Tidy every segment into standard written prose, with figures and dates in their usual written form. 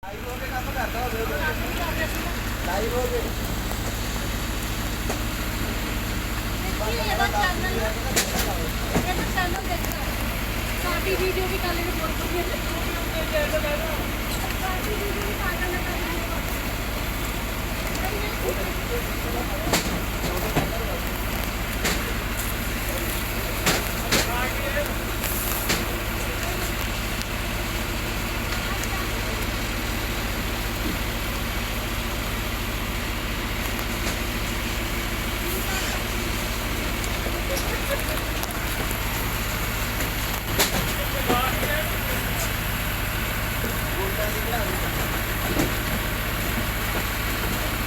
live ਹੋ ਕੇ ਕੰਮ ਕਰਦਾ ਹੋਵੇ ਲਾਈਵ ਹੋ ਕੇ ਇਹਦਾ ਚੈਨਲ ਦੇਖੋ ਸਾਡੀ ਵੀਡੀਓ ਵੀ ਕੱਲ ਨੂੰ ਬਹੁਤ ਵਧੀਆ ਸਾਡੀ ਵੀਡੀਓ ਵੀ ਪਾ ਦੇਣਾ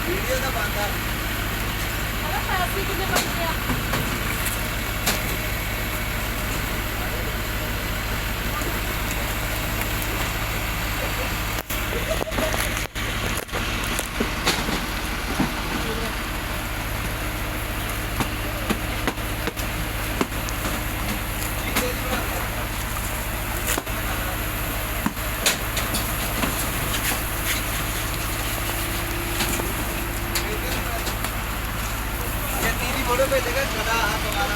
ਵੀਡੀਓ ਦਾ ਬੰਦਾ ਹਲਾ ਪੈਸੇ ਕਿੰਨੇ ਬਣ ਗਿਆ फोटो भेजेगा गधा तुम्हारा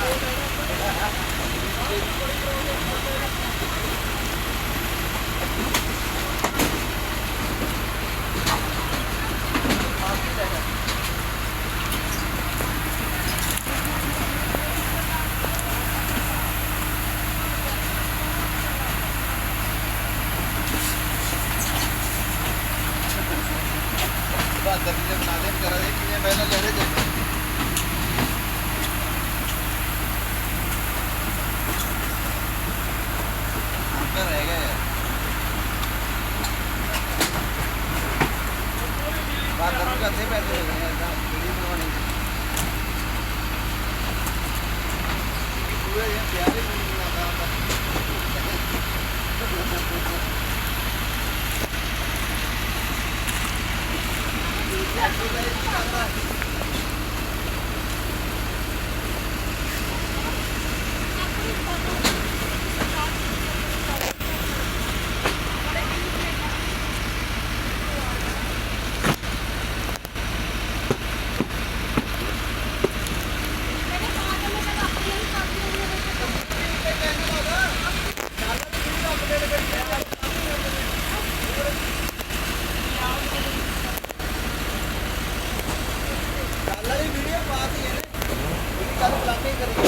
बात करके बना दे करा दे कि पहले लड़े थे रह गए बात करने का पैसे दे देंगे ऐसा वीडियो बनवाने पूरे ये प्यारे नहीं आता वीडियो पास ही है ना कल प्लानिंग करेंगे